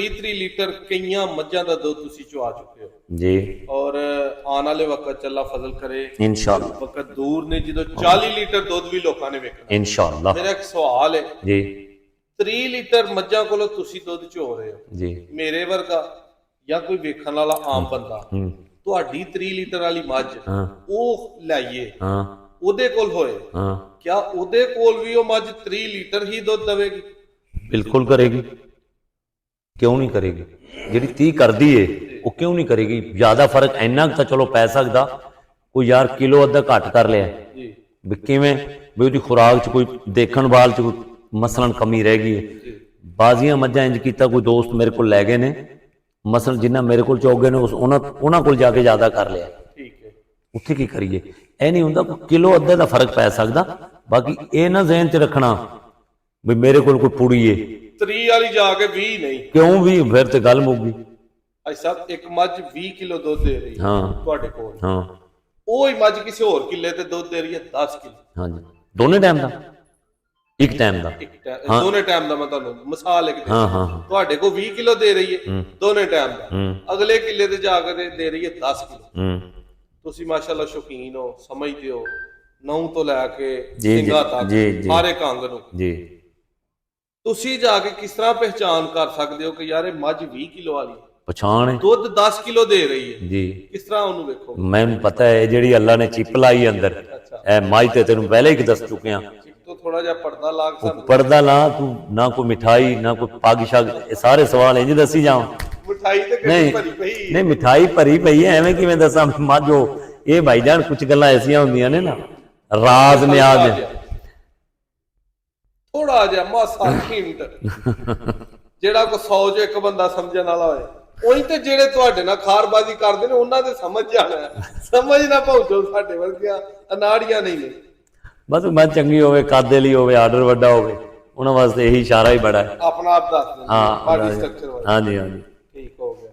30 litre ਕਈਆਂ ਮੱਝਾਂ ਦਾ ਦੁੱਧ ਤੁਸੀਂ ਚੁਆ ਚੁੱਕੇ ਹੋ जी ਔਰ ਆਉਣ ਵਾਲੇ ਵਕਤ ਚ ਅੱਲਾ ਫਜ਼ਲ ਕਰੇ इंशाल्लाह ਵਕਤ ਦੂਰ ਨੇ ਜਦੋਂ 40 ਲੀਟਰ ਦੁੱਧ ਵੀ ਲੋਕਾਂ ਨੇ ਵੇਖਣਾ। इंशाल्लाह ਮੇਰਾ ਇੱਕ ਸਵਾਲ ਹੈ, जी 30 ਲੀਟਰ ਮੱਝਾਂ ਕੋਲੋਂ ਤੁਸੀਂ ਦੁੱਧ ਚੋ ਰਹੇ ਹੋ, जी ਮੇਰੇ ਵਰਗਾ ਜਾਂ ਕੋਈ ਵੇਖਣ ਵਾਲਾ ਆਮ ਬੰਦਾ ਤੁਹਾਡੀ 30 ਲੀਟਰ ਵਾਲੀ ਮੱਝ हाँ ਉਹ ਲਾਈਏ हाँ ਉਹਦੇ ਕੋਲ ਹੋਏ, हाँ ਕਿਆ ਉਹਦੇ ਕੋਲ ਵੀ ਉਹ ਮੱਝ 30 ਲੀਟਰ ਹੀ ਦੁੱਧ ਦੇਵੇਗੀ? बिल्कुल करेगी, क्यों नहीं करेगी। ਜਿਹੜੀ 30 ਕਰਦੀ ਏ ਉਹ ਕਿਉਂ ਨਹੀਂ ਕਰੇਗੀ। ਜ਼ਿਆਦਾ ਫਰਕ ਇੰਨਾ ਕੁ ਤਾਂ ਚਲੋ ਪੈ ਸਕਦਾ, ਕੋਈ ਯਾਰ ਕਿਲੋ ਅੱਧਾ ਘੱਟ ਕਰ ਲਿਆ ਜੀ ਵੀ ਕਿਵੇਂ ਵੀ ਉਹਦੀ ਖੁਰਾਕ 'ਚ ਕੋਈ ਦੇਖਣ ਵਾਲ 'ਚ ਕੋਈ ਮਸਲਨ ਕਮੀ ਰਹਿ ਗਈ ਹੈ। ਬਾਜ਼ੀਆਂ ਮੱਝਾਂ ਇੰਜ ਕੀਤਾ, ਕੋਈ ਦੋਸਤ ਮੇਰੇ ਕੋਲ ਲੈ ਗਏ ਨੇ ਮਸਲਨ ਜਿੰਨਾ ਮੇਰੇ ਕੋਲ ਚੌਗੇ ਨੇ ਉਹਨਾਂ ਕੋਲ ਜਾ ਕੇ ਜ਼ਿਆਦਾ ਕਰ ਲਿਆ। ਠੀਕ ਹੈ, ਉੱਥੇ ਕੀ ਕਰੀਏ। ਇਹ ਨਹੀਂ ਹੁੰਦਾ, ਕੋਈ ਕਿਲੋ ਅੱਧੇ ਦਾ ਫਰਕ ਪੈ ਸਕਦਾ। ਬਾਕੀ ਇਹ ਨਾ ਜ਼ਿਹਨ 'ਚ ਰੱਖਣਾ ਵੀ ਮੇਰੇ ਕੋਲ ਕੋਈ ਪੁੜੀ ਏ 30 ਵਾਲੀ ਜਾ ਕੇ 20 ਨਹੀਂ, ਕਿਉਂ ਵੀ ਫਿਰ ਤੇ ਗੱਲ ਮੁੱਕ ਗਈ। ਭਾਈ ਸਾਹਿਬ ਇੱਕ ਮੱਝ 20 ਕਿਲੋ ਦੁੱਧ ਦੇ ਰਹੀ ਹੈ ਹਾਂ ਤੁਹਾਡੇ ਕੋਲ, ਹਾਂ ਉਹ ਹੀ ਮੱਝ ਕਿਸੇ ਹੋਰ ਕਿੱਲੇ ਤੇ ਦੁੱਧ ਦੇ ਰਹੀ ਹੈ 10 ਕਿਲੋ ਹਾਂਜੀ, ਦੋਨੇ ਟਾਈਮ ਦਾ ਇੱਕ ਟਾਈਮ ਦਾ ਦੋਨੇ ਟਾਈਮ ਦਾ। ਮੈਂ ਤੁਹਾਨੂੰ ਮਿਸਾਲ ਇੱਕ ਦੇ, ਹਾਂ ਹਾਂ ਹਾਂ ਤੁਹਾਡੇ ਕੋਲ 20 ਕਿਲੋ ਦੇ ਰਹੀ ਹੈ ਦੋਨੇ ਟਾਈਮ ਦਾ, ਹੂੰ ਅਗਲੇ ਕਿੱਲੇ ਤੇ ਜਾ ਕੇ ਦੇ ਰਹੀ ਹੈ 10 ਕਿਲੋ। ਹੂੰ ਤੁਸੀਂ ਮਾਸ਼ਾਅੱਲਾ ਸ਼ੌਕੀਨ ਹੋ, ਸਮਝਦੇ ਹੋ ਨੌ ਤੋਂ ਲੈ ਕੇ ਜੀ, ਸਿੰਘਾਂ ਤੱਕ ਜੀ, ਜੀ। ਸਾਰੇ ਕੰਗ ਨੂੰ। ਜੀ ਤੁਸੀਂ ਜਾ ਕੇ ਕਿਸ ਤਰ੍ਹਾਂ ਪਹਿਚਾਨ ਕਰ ਸਕਦੇ ਹੋ ਕਿ ਯਾਰ ਇਹ ਮੱਝ 20 ਕਿਲੋ ਵਾਲੀ ਪਛਾਣ ਹੈ ਦੁੱਧ 10 ਕਿਲੋ ਦੇ ਰਹੀ ਹੈ? ਜੀ, ਕਿਸ ਤਰ੍ਹਾਂ ਉਹਨੂੰ ਵੇਖੋ? ਮੈਨੂੰ ਪਤਾ ਹੈ ਜਿਹੜੀ ਅੱਲਾ ਨੇ ਚਿੱਪ ਲਾਈ ਅੰਦਰ, ਅੱਛਾ, ਇਹ ਮਾਈ ਤੇ ਤੈਨੂੰ ਪਹਿਲੇ ਹੀ ਦੱਸ ਚੁੱਕਿਆ। ਤੋਂ ਥੋੜਾ ਜਿਹਾ ਪਰਦਾ ਲਾਗ ਸਾਨੂੰ। ਪਰਦਾ ਲਾ ਤੂੰ, ਨਾ ਕੋਈ ਮਿਠਾਈ ਨਾ ਕੋਈ ਪੱਗ ਸ਼ੱਗ, ਇਹ ਸਾਰੇ ਸਵਾਲ ਇੰਜ ਦੱਸੀ ਜਾਵਾਂ। ਮਿਠਾਈ ਤੇ ਨਹੀਂ ਕਿਹੜੀ ਭਰੀ ਪਈ? ਨਹੀਂ ਮਿਠਾਈ ਭਰੀ ਪਈ ਹੈ, ਐਵੇਂ ਕਿਵੇਂ ਦੱਸਾਂ ਮਾਝੋ। ਇਹ ਭਾਈਜਾਨ ਕੁਝ ਗੱਲਾਂ ਐਸੀਆਂ ਹੁੰਦੀਆਂ ਨੇ ਨਾ ਰਾਜ਼ ਨਿਆਜ਼। ਥੋੜਾ ਜਿਹਾ ਮਾਸਾ ਹਿੰਟ ਜਿਹੜਾ ਕੋ 100 ਚ ਇੱਕ ਬੰਦਾ ਸਮਝਣ ਵਾਲਾ ਹੋਏ, ਉਹੀ ਤੇ ਜਿਹੜੇ ਤੁਹਾਡੇ ਨਾਲ ਖਾਰਬਾਜ਼ੀ ਕਰਦੇ ਨੇ ਉਹਨਾਂ ਦੇ ਸਮਝ ਜਾਣਾ ਹੈ। ਸਮਝ ਨਾ ਪਹੁੰਚੋ ਸਾਡੇ ਵਰਗੀਆਂ ਅਨਾੜੀਆਂ ਨਹੀਂ ਨੇ। ਬਸ ਮੈਂ ਚੰਗੀ ਹੋਵੇ, ਕਾਦੇ ਲਈ ਹੋਵੇ, ਆਰਡਰ ਵੱਡਾ ਹੋਵੇ, ਉਹਨਾਂ ਵਾਸਤੇ ਇਹੀ ਇਸ਼ਾਰਾ ਹੀ ਬੜਾ ਹੈ। ਆਪਣਾ ਆਪ ਦੱਸ ਦਿੰਦੇ ਹਾਂ ਬਾਡੀ ਸਟਰਕਚਰ ਵਾਲਾ। ਹਾਂਜੀ ਹਾਂਜੀ ਠੀਕ ਹੋ ਗਿਆ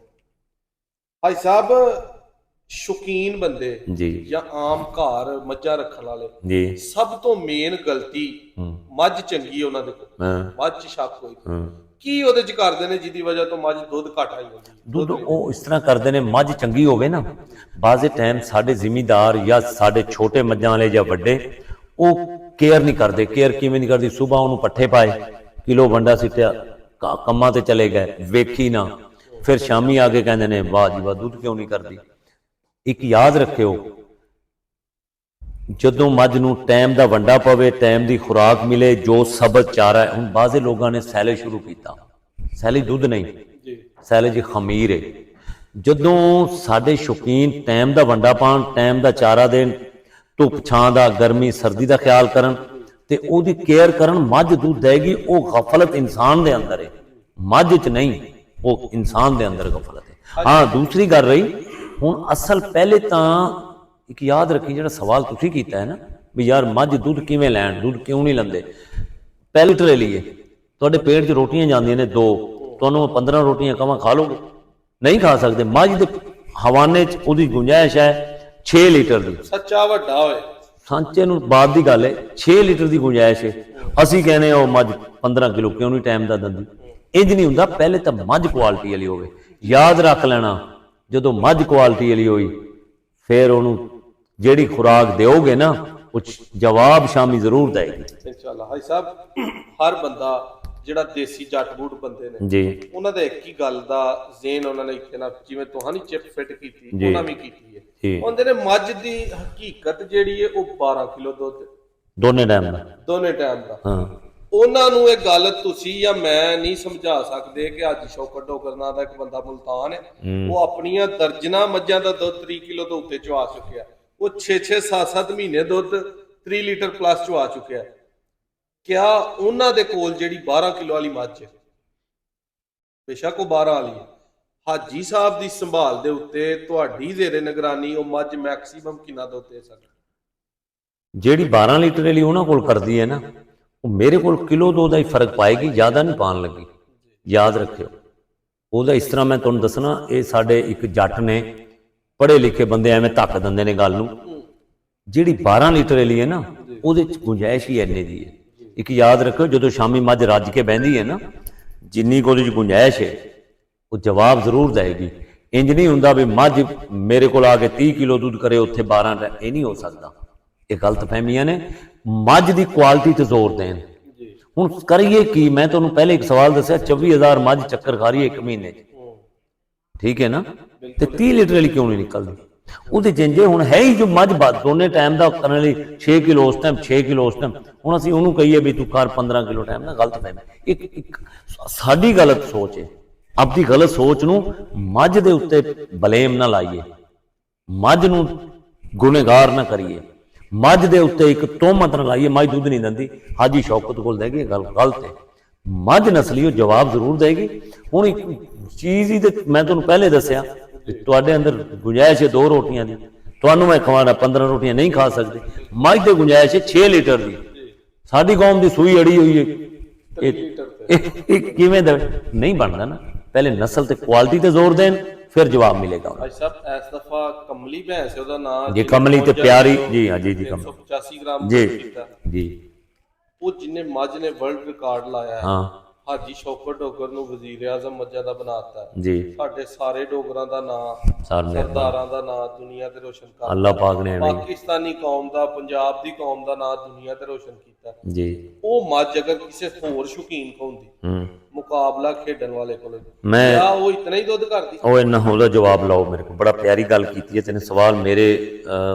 ਭਾਈ ਸਾਹਿਬ। ਸ਼ੌਕੀਨ ਬੰਦੇ ਜੀ ਜਾਂ ਆਮ ਘਰ ਮੱਝਾਂ ਰੱਖਣ ਵਾਲੇ, ਜੀ ਸਭ ਤੋਂ ਮੇਨ ਗਲਤੀ ਮੱਝ ਚੰਗੀ ਉਹਨਾਂ ਦੇ ਕੋਲ, ਹਾਂ ਮੱਝ ਚ ਸ਼ੱਕ ਹੋਈ ਹਾਂ ਕੀ ਉਹਦੇ ਚ ਕਰਦੇ ਨੇ ਜਿਹਦੀ ਵਜ੍ਹਾ ਤੋਂ ਮੱਝ ਦੁੱਧ ਘੱਟ ਆਈ ਹੁੰਦੀ? ਦੁੱਧ ਉਹ ਇਸ ਤਰ੍ਹਾਂ ਕਰਦੇ ਨੇ, ਮੱਝ ਚੰਗੀ ਹੋਵੇ ਨਾ, ਬਾਜ਼ੇ ਟਾਈਮ ਸਾਡੇ ਜ਼ਿਮੀਂਦਾਰ ਜਾਂ ਸਾਡੇ ਛੋਟੇ ਮੱਝਾਂ ਵਾਲੇ ਜਾਂ ਵੱਡੇ ਉਹ ਕੇਅਰ ਨਹੀਂ ਕਰਦੇ। ਕੇਅਰ ਕਿਵੇਂ ਨਹੀਂ ਕਰਦੀ? ਸੁਬਾਹ ਉਹਨੂੰ ਪੱਠੇ ਪਾਏ, ਕਿਲੋ ਵੰਡਾ ਸਿੱਟਿਆ, ਕੰਮਾਂ ਤੇ ਚਲੇ ਗਏ, ਵੇਖੀ ਨਾ, ਫਿਰ ਸ਼ਾਮੀ ਆ ਕੇ ਕਹਿੰਦੇ ਨੇ ਵਾਹ ਜੀ ਵਾਹ ਦੁੱਧ ਕਿਉਂ ਨਹੀਂ ਕਰਦੀ। ਇੱਕ ਯਾਦ ਰੱਖਿਓ, ਜਦੋਂ ਮੱਝ ਨੂੰ ਟਾਈਮ ਦਾ ਵੰਡਾ ਪਵੇ, ਟਾਈਮ ਦੀ ਖੁਰਾਕ ਮਿਲੇ, ਜੋ ਸਬਜ਼ ਚਾਰਾ ਹੈ। ਹੁਣ ਬਾਜ਼ੇ ਲੋਕਾਂ ਨੇ ਸੈਲੇ ਸ਼ੁਰੂ ਕੀਤਾ, ਸੈਲੇ ਦੁੱਧ ਨਹੀਂ, ਸੈਲੇ ਜੀ ਖਮੀਰ ਹੈ। ਜਦੋਂ ਸਾਡੇ ਸ਼ੌਕੀਨ ਟਾਈਮ ਦਾ ਵੰਡਾ ਪਾਣ, ਟਾਈਮ ਦਾ ਚਾਰਾ ਦੇਣ, ਧੁੱਪ ਛਾਂ ਦਾ, ਗਰਮੀ ਸਰਦੀ ਦਾ ਖਿਆਲ ਕਰਨ ਤੇ ਉਹਦੀ ਕੇਅਰ ਕਰਨ, ਮੱਝ ਦੁੱਧ ਦੇਗੀ। ਉਹ ਗਫਲਤ ਇਨਸਾਨ ਦੇ ਅੰਦਰ ਹੈ, ਮੱਝ 'ਚ ਨਹੀਂ, ਉਹ ਇਨਸਾਨ ਦੇ ਅੰਦਰ ਗਫਲਤ ਹੈ। ਹਾਂ ਦੂਸਰੀ ਗੱਲ ਰਹੀ, ਹੁਣ ਅਸਲ ਪਹਿਲੇ ਤਾਂ ਇੱਕ ਯਾਦ ਰੱਖੀ, ਜਿਹੜਾ ਸਵਾਲ ਤੁਸੀਂ ਕੀਤਾ ਹੈ ਨਾ ਵੀ ਯਾਰ ਮੱਝ ਦੁੱਧ ਕਿਵੇਂ ਲੈਣ, ਦੁੱਧ ਕਿਉਂ ਨਹੀਂ ਲੈਂਦੇ। ਪਹਿਲੇ ਟਰੇ ਲਈਏ, ਤੁਹਾਡੇ ਪੇਟ 'ਚ ਰੋਟੀਆਂ ਜਾਂਦੀਆਂ ਨੇ 2, ਤੁਹਾਨੂੰ 15 ਰੋਟੀਆਂ ਕਹਾਂ ਖਾ ਲੋਗੇ? ਨਹੀਂ ਖਾ ਸਕਦੇ। ਮੱਝ ਦੇ ਹਵਾਨੇ 'ਚ ਉਹਦੀ ਗੁੰਜਾਇਸ਼ ਹੈ 6 ਲੀਟਰ ਦੀ। ਸੱਚਾ ਵੱਡਾ ਹੋਏ, ਸਾਂਚੇ ਨੂੰ ਬਾਅਦ ਦੀ ਗੱਲ ਹੈ, 6 ਲੀਟਰ ਦੀ ਗੁੰਜਾਇਸ਼ ਹੈ। ਅਸੀਂ ਕਹਿੰਦੇ ਉਹ ਮੱਝ 15 ਕਿਲੋ ਕਿਉਂ ਨਹੀਂ ਟਾਈਮ ਦਾ ਦਿੰਦੀ? ਇੰਜ ਨਹੀਂ ਹੁੰਦਾ। ਪਹਿਲੇ ਤਾਂ ਮੱਝ ਕੁਆਲਿਟੀ ਵਾਲੀ ਹੋਵੇ। ਯਾਦ ਰੱਖ ਲੈਣਾ, ਜਦੋਂ ਮੱਝ ਕੁਆਲਿਟੀ ਵਾਲੀ ਹੋਈ ਫਿਰ ਉਹਨੂੰ ਜਿਹੜੀ ਖੁਰਾਕ ਦਿਓਗੇ ਨਾ ਉਹ ਜਵਾਬ ਸ਼ਾਮੀ ਜ਼ਰੂਰ ਦੇਗੀ ਇਨਸ਼ਾਅੱਲਾ। ਭਾਈ ਸਾਹਿਬ ਹਰ ਬੰਦਾ ਜਿਹੜਾ ਦੇਸੀ ਜੱਟ ਬੂਟ ਬੰਦੇ ਨੇ ਜੀ, ਉਹਨਾਂ ਦਾ ਇੱਕ ਹੀ ਗੱਲ ਦਾ ਜ਼ੇਨ ਉਹਨਾਂ ਨੇ ਇੱਕ ਨਾ, ਜਿਵੇਂ ਤੁਹਾਨੀ ਚਿਪ ਫਿੱਟ ਕੀਤੀ ਉਹਨਾਂ ਵੀ ਕੀਤੀ ਹੈ। ਉਹਦੇ ਨੇ ਮੱਝ ਦੀ ਹਕੀਕਤ ਜਿਹੜੀ ਹੈ ਉਹ 12 ਕਿਲੋ ਦੁੱਧ ਦੋਨੇ ਟਾਈਮ ਦਾ, ਦੋਨੇ ਟਾਈਮ ਦਾ। ਹਾਂ ਉਹਨਾਂ ਨੂੰ ਇਹ ਗੱਲ ਤੁਸੀਂ ਜਾਂ ਮੈਂ ਨਹੀਂ ਸਮਝਾ ਸਕਦੇ ਕਿ ਅੱਜ ਸ਼ੌਕਤ ਡੋਗਰ ਨਾਂ ਦਾ ਇੱਕ ਬੰਦਾ ਮੁਲਤਾਨ ਹੈ, ਉਹ ਆਪਣੀਆਂ ਦਰਜਨਾਂ ਮੱਝਾਂ ਦਾ ਦੁੱਧ 30 ਕਿਲੋ ਤੋਂ ਉੱਤੇ ਚੁਆ ਚੁੱਕਿਆ। ਉਹ 6-6 7-7 ਮਹੀਨੇ ਦੁੱਧ 3 ਲੀਟਰ ਪਲੱਸ ਚੁਆ ਚੁੱਕਿਆ। ਕਿਆ ਉਹਨਾਂ ਦੇ ਕੋਲ ਜਿਹੜੀ 12 ਕਿਲੋ ਵਾਲੀ ਮੱਝ ਹੈ, ਬੇਸ਼ੱਕ ਉਹ 12 ਵਾਲੀ ਹੈ, ਹਾਜੀ ਸਾਹਿਬ ਦੀ ਸੰਭਾਲ ਦੇ ਉੱਤੇ ਤੁਹਾਡੀ ਜ਼ੇਰੇ ਨਿਗਰਾਨੀ ਉਹ ਮੱਝ ਮੈਕਸਿਮਮ ਕਿੰਨਾ ਦੁੱਧ ਦੇ ਸਕਦੀ? ਜਿਹੜੀ 12 ਲੀਟਰ ਵਾਲੀ ਉਹਨਾਂ ਕੋਲ ਕਰਦੀ ਹੈ ਨਾ, ਉਹ ਮੇਰੇ ਕੋਲ ਕਿਲੋ 2 ਦਾ ਹੀ ਫਰਕ ਪਾਏਗੀ, ਜ਼ਿਆਦਾ ਨਹੀਂ ਪਾਉਣ ਲੱਗੀ। ਯਾਦ ਰੱਖਿਓ। ਉਹਦਾ ਇਸ ਤਰ੍ਹਾਂ ਮੈਂ ਤੁਹਾਨੂੰ ਦੱਸਣਾ, ਇਹ ਸਾਡੇ ਇੱਕ ਜੱਟ ਨੇ, ਪੜ੍ਹੇ ਲਿਖੇ ਬੰਦੇ ਐਵੇਂ ਧੱਕ ਦਿੰਦੇ ਨੇ ਗੱਲ ਨੂੰ। ਜਿਹੜੀ 12 ਲੀਟਰ ਵਾਲੀ ਹੈ ਨਾ, ਉਹਦੇ 'ਚ ਗੁੰਜਾਇਸ਼ ਹੀ ਇੰਨੇ ਦੀ ਹੈ। ਇੱਕ ਯਾਦ ਰੱਖਿਓ, ਜਦੋਂ ਸ਼ਾਮੀ ਮੱਝ ਰੱਜ ਕੇ ਬਹਿੰਦੀ ਹੈ ਨਾ, ਜਿੰਨੀ ਕੁ ਉਹਦੇ 'ਚ ਗੁੰਜਾਇਸ਼ ਹੈ ਉਹ ਜਵਾਬ ਜ਼ਰੂਰ ਦੇਗੀ। ਇੰਜ ਨਹੀਂ ਹੁੰਦਾ ਵੀ ਮੱਝ ਮੇਰੇ ਕੋਲ ਆ ਕੇ 30 ਕਿਲੋ ਦੁੱਧ ਕਰੇ, ਉੱਥੇ 12, ਇਹ ਨਹੀਂ ਹੋ ਸਕਦਾ। ਇਹ ਗਲਤ ਫਹਿਮੀਆਂ ਨੇ। ਮੱਝ ਦੀ ਕੁਆਲਿਟੀ ਤੇ ਜ਼ੋਰ ਦੇਣ। ਹੁਣ ਕਰੀਏ ਕੀ? ਮੈਂ ਤੁਹਾਨੂੰ ਪਹਿਲੇ ਇੱਕ ਸਵਾਲ ਦੱਸਿਆ, 24,000 ਮੱਝ ਚੱਕਰ ਖਾ ਰਹੀ ਹੈ 1 ਮਹੀਨੇ 'ਚ, ਠੀਕ ਹੈ ਨਾ? ਤੇ 30 ਲੀਟਰ ਵਾਲੀ ਕਿਉਂ ਨਹੀਂ ਨਿਕਲਦੀ? ਉਹਦੇ ਜਿੰਜੇ ਹੁਣ ਹੈ ਹੀ ਜੋ ਮੱਝ ਦੋਨੇ ਟਾਈਮ ਦਾ ਕਰਨ ਲਈ 6 ਕਿਲੋ ਉਸ ਟਾਈਮ, 6 ਕਿਲੋ ਉਸ ਟਾਈਮ। ਹੁਣ ਅਸੀਂ ਉਹਨੂੰ ਕਹੀਏ ਵੀ ਤੂੰ ਕਰ 15 ਕਿਲੋ ਟਾਈਮ ਨਾ, ਗਲਤ ਫਹਿਮੀ। ਇੱਕ ਸਾਡੀ ਗਲਤ ਸੋਚ ਹੈ। ਆਪਦੀ ਗਲਤ ਸੋਚ ਨੂੰ ਮੱਝ ਦੇ ਉੱਤੇ ਬਲੇਮ ਨਾ ਲਾਈਏ, ਮੱਝ ਨੂੰ ਗੁਨੇਗਾਰ ਨਾ ਕਰੀਏ, ਮੱਝ ਦੇ ਉੱਤੇ ਇੱਕ ਤੋਹਮਤ ਨਾ ਲਾਈਏ ਮੱਝ ਦੁੱਧ ਨਹੀਂ ਦਿੰਦੀ। ਹਾਜੀ ਸ਼ੌਕਤ ਕੋਲ ਦੇਗੀ, ਗੱਲ ਗਲਤ ਹੈ। ਮੱਝ ਨਸਲੀ ਉਹ ਜਵਾਬ ਜ਼ਰੂਰ ਦੇਗੀ। ਹੁਣ ਇੱਕ ਚੀਜ਼ ਹੀ ਤੇ ਮੈਂ ਤੁਹਾਨੂੰ ਪਹਿਲੇ ਦੱਸਿਆ, ਤੁਹਾਡੇ ਅੰਦਰ ਗੁੰਜਾਇਸ਼ ਹੈ 2 ਰੋਟੀਆਂ ਦੀ, ਤੁਹਾਨੂੰ ਮੈਂ ਖਵਾਣਾ 15 ਰੋਟੀਆਂ ਨਹੀਂ ਖਾ ਸਕਦੇ। ਮੱਝ ਦੇ ਗੁੰਜਾਇਸ਼ ਹੈ 6 ਲੀਟਰ ਦੀ। ਸਾਡੀ ਕੌਮ ਦੀ ਸੂਈ ਅੜੀ ਹੋਈ ਹੈ, ਇਹ ਕਿਵੇਂ ਨਹੀਂ ਬਣਦਾ ਨਾ। ਪਹਿਲੇ ਨਸਲ ਤੇ ਕੁਆਲਿਟੀ ਤੇ ਜ਼ੋਰ ਦੇਣ, ਫਿਰ ਜਵਾਬ ਮਿਲੇਗਾ। ਭਾਈ ਸਾਹਿਬ ਇਸ ਦਫਾ ਕਮਲੀ ਭੈਂਸ ਹੈ ਉਹਦਾ ਨਾਮ ਜੀ, ਕਮਲੀ ਤੇ ਪਿਆਰੀ ਜੀ। ਹਾਂ ਜੀ ਜੀ, 185 ਗ੍ਰਾਮ ਜੀ ਜੀ। ਉਹ ਜਿੰਨੇ ਮੱਝ ਨੇ ਵਰਲਡ ਰਿਕਾਰਡ ਲਾਇਆ, ਹਾਂ, ਹਾਜੀ ਸ਼ੌਕਤ ਡੋਗਰ ਨੂੰ ਵਜ਼ੀਰ ਆਜ਼ਮ ਮੱਝਾਂ ਦਾ ਬਣਾਤਾ ਜੀ। ਸਾਡੇ ਸਾਰੇ ਡੋਗਰਾਂ ਦਾ ਨਾਮ, ਸਰਦਾਰਾਂ ਦਾ ਨਾਮ ਦੁਨੀਆ ਤੇ ਰੋਸ਼ਨ ਕਰ ਅੱਲਾਹ ਪਾਕ ਨੇ ਪਾਕਿਸਤਾਨੀ ਕੌਮ ਦਾ, ਪੰਜਾਬ ਦੀ ਕੌਮ ਦਾ ਨਾਮ ਦੁਨੀਆ ਤੇ ਰੋਸ਼ਨ ਕੀਤਾ ਜੀ। ਉਹ ਮੱਝ ਅਗਰ ਕਿਸੇ ਹੋਰ ਸ਼ੌਕੀਨ ਕੋ ਹੁੰਦੀ, ਮੁਕਾਬਲਾ ਖੇਡਣ ਵਾਲੇ ਕੋਲ, ਮੈਂ ਉਹ ਇਤਨਾ ਹੀ ਦੁੱਧ ਕਰਦੀ। ਉਹ ਇੰਨਾ ਉਹਦਾ ਜਵਾਬ ਲਾਓ ਮੇਰੇ ਕੋਲ। ਬੜਾ ਪਿਆਰੀ ਗੱਲ ਕੀਤੀ ਹੈ ਤੈਨੇ, ਸਵਾਲ ਮੇਰੇ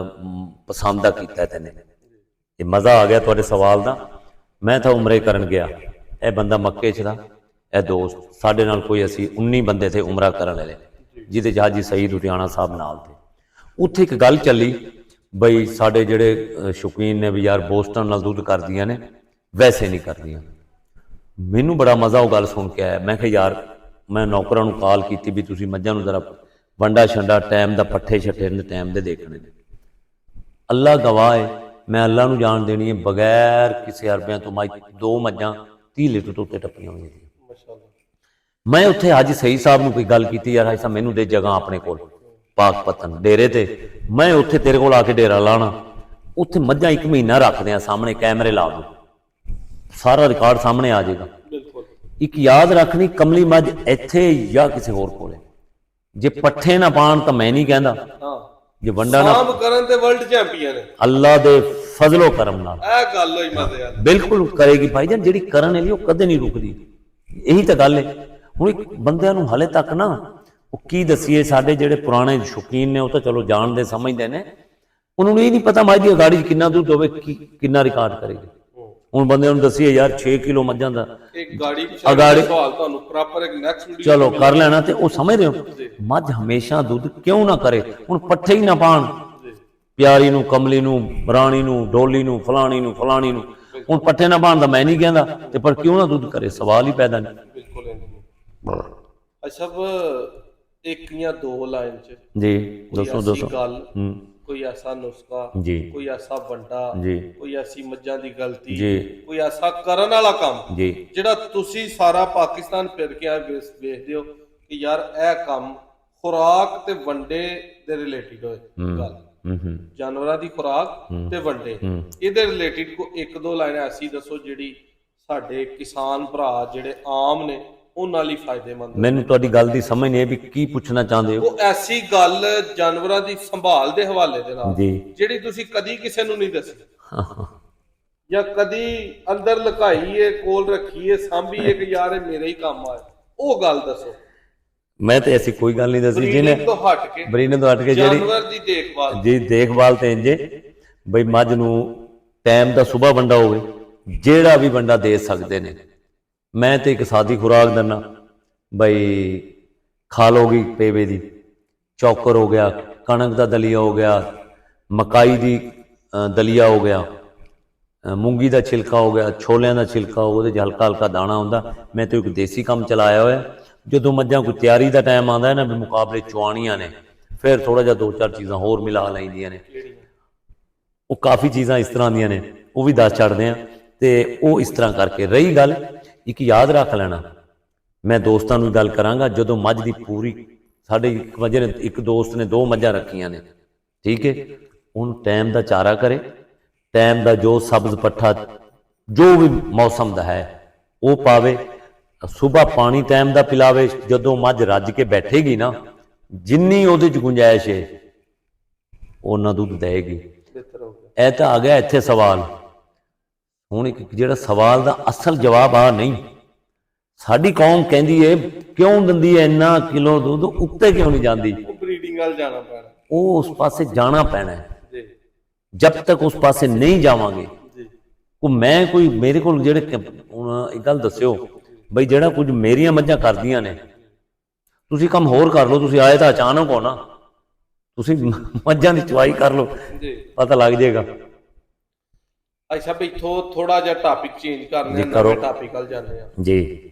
ਪਸੰਦ ਦਾ ਕੀਤਾ ਤੈਨੇ, ਇਹ ਮਜ਼ਾ ਆ ਗਿਆ ਤੁਹਾਡੇ ਸਵਾਲ ਦਾ। ਮੈਂ ਤਾਂ ਉਮਰੇ ਕਰਨ ਗਿਆ, ਇਹ ਬੰਦਾ ਮੱਕੇ 'ਚ ਦਾ, ਇਹ ਦੋਸਤ ਸਾਡੇ ਨਾਲ ਕੋਈ, ਅਸੀਂ 19 ਬੰਦੇ ਥੇ ਉਮਰਾ ਕਰਨ ਵਾਲੇ, ਜਿਹਦੇ 'ਚ ਹਾਜੀ ਸਈਦ ਲੁਧਿਆਣਾ ਸਾਹਿਬ ਨਾਲ ਥੇ। ਉੱਥੇ ਇੱਕ ਗੱਲ ਚੱਲੀ ਬਈ ਸਾਡੇ ਜਿਹੜੇ ਸ਼ੌਕੀਨ ਨੇ ਵੀ ਯਾਰ ਬੋਸਟਨ ਨਾਲ ਦੁੱਧ ਕਰਦੀਆਂ ਨੇ, ਵੈਸੇ ਨਹੀਂ ਕਰਦੀਆਂ। ਮੈਨੂੰ ਬੜਾ ਮਜ਼ਾ ਉਹ ਗੱਲ ਸੁਣ ਕੇ ਆਇਆ। ਮੈਂ ਕਿਹਾ ਯਾਰ, ਮੈਂ ਨੌਕਰਾਂ ਨੂੰ ਕਾਲ ਕੀਤੀ ਵੀ ਤੁਸੀਂ ਮੱਝਾਂ ਨੂੰ ਜ਼ਰਾ ਵੰਡਾ ਛੰਡਾ ਟਾਈਮ ਦਾ, ਪੱਠੇ ਛੱਟੇ ਦੇ ਟਾਈਮ ਦੇ ਦੇਖਣੇ ਨੇ। ਅੱਲਾ ਗਵਾਹ ਹੈ, ਮੈਂ ਅੱਲਾ ਨੂੰ ਜਾਣ ਦੇਣੀ ਹੈ, ਬਗੈਰ ਕਿਸੇ ਅਰਬਿਆਂ ਤੋਂ 2 ਮੱਝਾਂ 30 ਲੀਟਰ ਤੋਂ ਉੱਤੇ ਟੱਪੀਆਂ ਹੋਈਆਂ ਸੀ। ਮੈਂ ਉੱਥੇ ਹਾਜੀ ਸਈਦ ਸਾਹਿਬ ਨੂੰ ਕੋਈ ਗੱਲ ਕੀਤੀ, ਯਾਰ ਹਾਜੀ ਸਾਹਿਬ ਮੈਨੂੰ ਦੇ ਜਗ੍ਹਾ ਆਪਣੇ ਕੋਲ ਪਾਕ ਪਤਨ ਡੇਰੇ ਤੇ, ਮੈਂ ਉੱਥੇ ਤੇਰੇ ਕੋਲ ਆ ਕੇ ਡੇਰਾ ਲਾਣਾ। ਉੱਥੇ ਮੱਝਾਂ 1 ਮਹੀਨਾ ਰੱਖਦੇ ਆ, ਸਾਹਮਣੇ ਕੈਮਰੇ ਲਾ ਦੋ, ਸਾਰਾ ਰਿਕਾਰਡ ਸਾਹਮਣੇ ਆ ਜਾਏਗਾ। ਇੱਕ ਯਾਦ ਰੱਖਣੀ, ਕਮਲੀ ਮੱਝ ਇੱਥੇ ਜਾਂ ਕਿਸੇ ਹੋਰ ਕੋਲੇ, ਜੇ ਪੱਠੇ ਨਾ ਪਾਣ ਤਾਂ ਮੈਂ ਨਹੀਂ ਕਹਿੰਦਾ, ਜੇ ਵੰਡਾ ਨਾ ਕਰਨ ਤੇ ਵਰਲਡ ਚੈਂਪੀਅਨ ਹੈ ਅੱਲਾ ਦੇ ਫਜ਼ਲੋ ਕਰਮ ਨਾਲ। ਇਹ ਗੱਲ ਹੋਈ ਮਜ਼ੇ ਵਾਲੀ, ਬਿਲਕੁਲ ਕਰੇਗੀ ਭਾਈਜਾਨ। ਜਿਹੜੀ ਕਰਨ ਵਾਲੀ ਉਹ ਕਦੇ ਨਹੀਂ ਰੁਕਦੀ, ਇਹੀ ਤਾਂ ਗੱਲ ਹੈ। ਹੁਣ ਇੱਕ ਬੰਦਿਆਂ ਨੂੰ ਹਲੇ ਤੱਕ ਨਾ ਉਹ ਕੀ ਦਸੀਏ, ਸਾਡੇ ਜਿਹੜੇ ਪੁਰਾਣੇ ਸ਼ੌਕੀਨ ਨੇ ਉਹ ਤਾਂ ਚਲੋ ਜਾਣਦੇ ਸਮਝਦੇ ਨੇ, ਉਹਨਾਂ ਨੂੰ ਇਹ ਨਹੀਂ ਪਤਾ ਮੱਝ ਦੀ ਗਾੜੀ 'ਚ ਕਿੰਨਾ ਦੁੱਧ ਹੋਵੇ, ਕਿੰਨਾ ਰਿਕਾਰਡ ਕਰੇਗੀ। ਹੁਣ ਬੰਦਿਆਂ ਨੂੰ ਦਸੀਏ ਯਾਰ 6 ਕਿਲੋ ਮੱਝਾਂ ਦਾ ਇੱਕ ਗਾੜੀ ਸਵਾਲ ਤੁਹਾਨੂੰ ਪ੍ਰੋਪਰ ਇੱਕ ਨੈਕਸਟ ਵੀਡੀਓ ਚਲੋ ਕਰ ਲੈਣਾ, ਤੇ ਉਹ ਸਮਝਦੇ ਹੋ ਮੱਝ ਹਮੇਸ਼ਾ ਦੁੱਧ ਕਿਉਂ ਨਾ ਕਰੇ। ਹੁਣ ਪੱਠੇ ਹੀ ਨਾ ਪਾਣ, ਪਿਆਰੀ ਨੂੰ, ਕਮਲੀ ਨੂੰ, ਰਾਣੀ ਨੂੰ, ਡੋਲੀ ਨੂੰ, ਫਲਾਣੀ ਨੂੰ, ਫਲਾਣੀ ਨੂੰ, ਹੁਣ ਪੱਠੇ ਨਾ ਪਾਣ ਦਾ ਮੈਂ ਨਹੀਂ ਕਹਿੰਦਾ, ਤੇ ਪਰ ਕਿਉਂ ਨਾ ਦੁੱਧ ਕਰੇ, ਸਵਾਲ ਹੀ ਪੈਦਾ ਨਹੀਂ। ਬਿਲਕੁਲ ਅੱਛਾ, ਇੱਕ ਜਾਂ 2 ਲਾਈਨ ਚ ਜੀ ਦੱਸੋ ਗੱਲ, ਕੋਈ ਐਸਾ ਨੁਸਖਾ, ਕੋਈ ਐਸਾ ਵੰਡਾ, ਕੋਈ ਐਸੀ ਮੱਝਾਂ ਦੀ ਗਲਤੀ, ਕੋਈ ਐਸਾ ਕਰਨ ਵਾਲਾ ਕੰਮ ਜਿਹੜਾ ਤੁਸੀਂ ਸਾਰਾ ਪਾਕਿਸਤਾਨ ਫਿਰ ਕੇ ਵੇਖਦੇ ਹੋ ਕਿ ਯਾਰ ਇਹ ਕੰਮ ਖੁਰਾਕ ਤੇ ਵੰਡੇ ਦੇ ਰਿਲੇਟਿਡ ਹੋਏ, ਗੱਲ ਜਾਨਵਰਾਂ ਦੀ ਖੁਰਾਕ ਤੇ ਵੰਡੇ, ਇਹਦੇ ਰਿਲੇਟਿਡ ਕੋ 1-2 ਲਾਈਨ ਐਸੀ ਦੱਸੋ ਜਿਹੜੀ ਸਾਡੇ ਕਿਸਾਨ ਭਰਾ ਜਿਹੜੇ ਆਮ ਨੇ ਉਹਨਾਂ ਲਈ ਫਾਇਦੇਮੰਦ। ਮੈਨੂੰ ਤੁਹਾਡੀ ਗੱਲ ਦੀ ਸਮਝ ਨਹੀਂ ਹੈ ਵੀ ਕੀ ਪੁੱਛਣਾ ਚਾਹੁੰਦੇ ਹੋ। ਉਹ ਐਸੀ ਗੱਲ ਜਾਨਵਰਾਂ ਦੀ ਸੰਭਾਲ ਦੇ ਹਵਾਲੇ ਦੇ ਨਾਲ ਜਿਹੜੀ ਤੁਸੀਂ ਕਦੀ ਕਿਸੇ ਨੂੰ ਨਹੀਂ ਦੱਸੀ, ਜਾਂ ਕਦੀ ਅੰਦਰ ਲੁਕਾਈਏ, ਕੋਲ ਰੱਖੀਏ, ਸਾਂਭੀਏ ਕਿ ਯਾਰ ਇਹ ਮੇਰੇ ਹੀ ਕੰਮ ਆਏ, ਉਹ ਗੱਲ ਦੱਸੋ। ਮੈਂ ਤੇ ਐਸੀ ਕੋਈ ਗੱਲ ਨਹੀਂ ਦੱਸੀ ਜਿਹਨੇ ਬਰੀਡਿੰਗ ਤੋਂ ਹਟ ਕੇ ਜਾਨਵਰ ਦੀ ਦੇਖਭਾਲ ਜੀ, ਦੇਖਭਾਲ ਤੇ ਇੰਜੇ ਬਈ ਮੱਝ ਨੂੰ ਟਾਈਮ ਦਾ ਸੁਬਾਹ ਵੰਡਾ ਹੋਵੇ, ਜਿਹੜਾ ਵੀ ਵੰਡਾ ਦੇ ਸਕਦੇ ਨੇ। ਮੈਂ ਤੇ ਇੱਕ ਸਾਦੀ ਖੁਰਾਕ ਦਿੰਦਾ ਬਈ, ਖਾਲ ਹੋ ਗਈ ਪੇਵੇ ਦੀ, ਚੌਕਰ ਹੋ ਗਿਆ, ਕਣਕ ਦਾ ਦਲੀਆ ਹੋ ਗਿਆ, ਮਕਾਈ ਦੀ ਦਲੀਆ ਹੋ ਗਿਆ, ਮੂੰਗੀ ਦਾ ਛਿਲਕਾ ਹੋ ਗਿਆ, ਛੋਲਿਆਂ ਦਾ ਛਿਲਕਾ, ਉਹਦੇ 'ਚ ਹਲਕਾ ਹਲਕਾ ਦਾਣਾ ਹੁੰਦਾ। ਮੈਂ ਤੇ ਇੱਕ ਦੇਸੀ ਕੰਮ ਚਲਾਇਆ ਹੋਇਆ। ਜਦੋਂ ਮੱਝਾਂ ਕੋਈ ਤਿਆਰੀ ਦਾ ਟਾਈਮ ਆਉਂਦਾ ਹੈ ਨਾ, ਵੀ ਮੁਕਾਬਲੇ ਚੁਆਣੀਆਂ ਨੇ, ਫਿਰ ਥੋੜਾ ਜਿਹਾ 2-4 ਚੀਜ਼ਾਂ ਹੋਰ ਮਿਲਾ ਲੈਂਦੀਆਂ ਨੇ। ਉਹ ਕਾਫੀ ਚੀਜ਼ਾਂ ਇਸ ਤਰ੍ਹਾਂ ਦੀਆਂ ਨੇ, ਉਹ ਵੀ ਦੱਸ ਛੱਡਦੇ ਆ। ਤੇ ਉਹ ਇਸ ਤਰ੍ਹਾਂ ਕਰਕੇ ਰਹੀ ਗੱਲ, ਇੱਕ ਯਾਦ ਰੱਖ ਲੈਣਾ, ਮੈਂ ਦੋਸਤਾਂ ਨੂੰ ਗੱਲ ਕਰਾਂਗਾ, ਜਦੋਂ ਮੱਝ ਦੀ ਪੂਰੀ, ਸਾਡੇ ਇੱਕ ਦੋਸਤ ਨੇ 2 ਮੱਝਾਂ ਰੱਖੀਆਂ ਨੇ, ਠੀਕ ਹੈ, ਉਹਨੂੰ ਟਾਈਮ ਦਾ ਚਾਰਾ ਕਰੇ, ਟਾਈਮ ਦਾ ਜੋ ਸਬਜ਼ ਪੱਠਾ ਜੋ ਵੀ ਮੌਸਮ ਦਾ ਹੈ ਉਹ ਪਾਵੇ, ਸੁਬਾ ਪਾਣੀ ਟਾਈਮ ਦਾ ਪਿਲਾਵੇ, ਜਦੋਂ ਮੱਝ ਰੱਜ ਕੇ ਬੈਠੇਗੀ ਨਾ, ਜਿੰਨੀ ਉਹਦੇ ਚ ਗੁੰਜਾਇਸ਼ ਹੈ ਉਹਨਾਂ ਦੁੱਧ ਦੇਗੀ। ਬਿਹਤਰ ਹੋ ਗਿਆ। ਇਹ ਤਾਂ ਆ ਗਿਆ ਇੱਥੇ ਸਵਾਲ। ਹੁਣ ਇੱਕ ਜਿਹੜਾ ਸਵਾਲ ਦਾ ਅਸਲ ਜਵਾਬ ਆ ਨਹੀਂ, ਸਾਡੀ ਕੌਮ ਕਹਿੰਦੀ ਏ ਕਿਉਂ ਦਿੰਦੀ ਹੈ ਇੰਨਾ ਕਿਲੋ ਦੁੱਧ, ਉੱਤੇ ਕਿਉਂ ਨਹੀਂ ਜਾਂਦੀ? ਉਹ ਬਰੀਡਿੰਗ ਵੱਲ ਜਾਣਾ ਪੈਣਾ। ਉਹ ਉਸ ਪਾਸੇ ਜਾਣਾ ਪੈਣਾ ਹੈ। ਜੀ ਜਦ ਤੱਕ ਉਸ ਪਾਸੇ ਨਹੀਂ ਜਾਵਾਂਗੇ, ਜੀ ਮੈਂ ਕੋਈ ਮੇਰੇ ਕੋਲ ਜਿਹੜੇ ਹੁਣ ਇੱਕ ਗੱਲ ਦੱਸਿਓ ਬਈ, ਜਿਹੜਾ ਕੁਝ ਮੇਰੀਆਂ ਮੱਝਾਂ ਕਰਦੀਆਂ ਨੇ, ਤੁਸੀਂ ਕੰਮ ਹੋਰ ਕਰ ਲਓ। ਤੁਸੀਂ ਆਏ ਤਾਂ ਅਚਾਨਕ ਹੋ ਨਾ, ਤੁਸੀਂ ਮੱਝਾਂ ਦੀ ਚਵਾਈ ਕਰ ਲਓ, ਜੀ ਪਤਾ ਲੱਗ ਜਾਏਗਾ। ਅੱਛਾ ਵੀ ਇੱਥੋਂ ਥੋੜਾ ਜਿਹਾ ਟਾਪਿਕ ਚੇਂਜ ਕਰਨੇ ਆ, ਨਵੇਂ ਟਾਪਿਕ ਵੱਲ ਜਾਂਦੇ ਆ ਜੀ।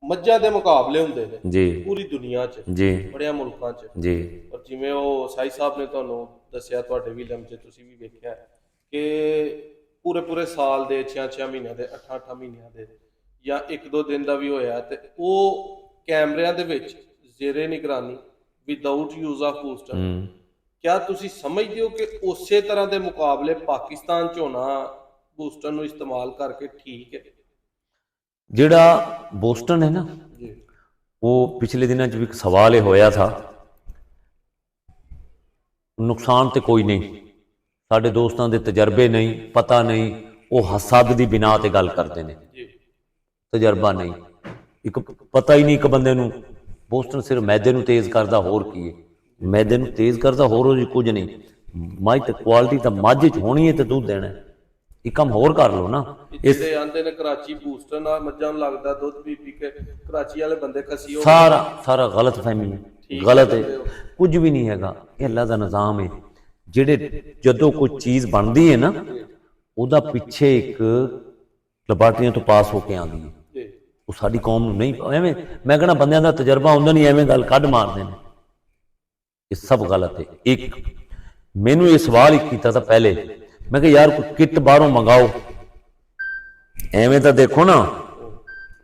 ਮੱਝਾਂ ਦੇ ਮੁਕਾਬਲੇ ਹੁੰਦੇ ਨੇ ਜੀ ਪੂਰੀ ਦੁਨੀਆ 'ਚ, ਜੀ ਬੜਿਆਂ ਮੁਲਕਾਂ 'ਚ ਜੀ। ਔਰ ਜਿਵੇਂ ਉਹ ਸਾਈ ਸਾਹਿਬ ਨੇ ਤੁਹਾਨੂੰ ਦੱਸਿਆ, ਤੁਹਾਡੇ ਵੀ ਲਮਚੇ ਤੁਸੀਂ ਵੀ ਵੇਖਿਆ ਕਿ ਪੂਰੇ ਸਾਲ ਦੇ 6 ਮਹੀਨਿਆਂ ਦੇ 8 ਮਹੀਨਿਆਂ ਦੇ ਜਾਂ 1-2 ਦਿਨ ਦਾ ਵੀ ਹੋਇਆ ਤੇ ਉਹ ਕੈਮਰਿਆਂ ਦੇ ਵਿੱਚ ਜ਼ੇਰੇ ਨਿਗਰਾਨੀ ਵਿਦਆਊਟ ਯੂਜ਼ ਆਫ ਬੂਸਟਰ। ਕਿਆ ਤੁਸੀਂ ਸਮਝਦੇ ਹੋ ਕਿ ਉਸੇ ਤਰ੍ਹਾਂ ਦੇ ਮੁਕਾਬਲੇ ਪਾਕਿਸਤਾਨ 'ਚ ਹੋਣਾ ਬੂਸਟਰ ਨੂੰ ਇਸਤੇਮਾਲ ਕਰਕੇ ਠੀਕ ਹੈ? ਜਿਹੜਾ ਬੋਸਟਨ ਹੈ ਨਾ, ਜੀ ਉਹ ਪਿਛਲੇ ਦਿਨਾਂ 'ਚ ਵੀ ਇੱਕ ਸਵਾਲ ਇਹ ਹੋਇਆ ਥਾ। ਨੁਕਸਾਨ ਤੇ ਕੋਈ ਨਹੀਂ, ਸਾਡੇ ਦੋਸਤਾਂ ਦੇ ਤਜਰਬੇ ਨਹੀਂ, ਪਤਾ ਨਹੀਂ, ਉਹ ਹਸਦ ਦੀ ਬਿਨਾ ਤੇ ਗੱਲ ਕਰਦੇ ਨੇ, ਜੀ ਤਜਰਬਾ ਨਹੀਂ। ਇੱਕ ਪਤਾ ਹੀ ਨਹੀਂ ਇੱਕ ਬੰਦੇ ਨੂੰ, ਬੋਸਟਨ ਸਿਰਫ ਮੈਦੇ ਨੂੰ ਤੇਜ਼ ਕਰਦਾ, ਹੋਰ ਕੀ ਹੈ? ਮੈਦੇ ਨੂੰ ਤੇਜ਼ ਕਰਦਾ, ਹੋਰ ਕੁਝ ਨਹੀਂ। ਮੱਝ ਤੇ ਕੁਆਲਿਟੀ ਤਾਂ ਮੱਝ 'ਚ ਹੋਣੀ ਹੈ ਤੇ ਦੁੱਧ ਦੇਣਾ ਹੈ। ਇਹ ਕੰਮ ਹੋਰ ਕਰ ਲਓ ਨਾ। ਜਿਹੜੇ ਆਂਦੇ ਨੇ ਕਰਾਚੀ ਬੂਸਟਰ ਨਾਲ ਮੱਝਾਂ ਨੂੰ ਲੱਗਦਾ ਦੁੱਧ ਪੀ ਕੇ, ਕਰਾਚੀ ਵਾਲੇ ਬੰਦੇ ਖਸੀ ਹੋ ਸਾਰਾ ਗਲਤ ਫਹਿਮੀ ਹੈ, ਗਲਤ ਹੈ, ਕੁਝ ਵੀ ਨਹੀਂ ਹੈਗਾ। ਇਹ ਅੱਲਾ ਦਾ ਨਿਜ਼ਾਮ ਹੈ। ਜਿਹੜੇ ਜਦੋਂ ਕੋਈ ਚੀਜ਼ ਬਣਦੀ ਹੈ ਨਾ, ਉਹਦਾ ਪਿੱਛੇ ਇੱਕ ਲੈਬਾਰਟਰੀਆਂ ਤੋਂ ਪਾਸ ਹੋ ਕੇ ਆਉਂਦੀ ਹੈ। ਉਹ ਸਾਡੀ ਕੌਮ ਨੂੰ ਨਹੀਂ, ਐਵੇਂ ਮੈਂ ਕਹਿੰਦਾ ਬੰਦਿਆਂ ਦਾ ਤਜਰਬਾ ਹੁੰਦਾ ਨਹੀਂ, ਐਵੇਂ ਗੱਲ ਕੱਢ ਮਾਰਦੇ ਨੇ। ਇਹ ਸਭ ਗਲਤ ਹੈ। ਇੱਕ ਮੈਨੂੰ ਇਹ ਸਵਾਲ ਹੀ ਕੀਤਾ ਤਾਂ ਪਹਿਲੇ, ਮੈਂ ਕਿਹਾ ਯਾਰ ਕੋਈ ਕਿੱਟ ਬਾਹਰੋਂ ਮੰਗਾਓ। ਐਵੇਂ ਤਾਂ ਦੇਖੋ ਨਾ,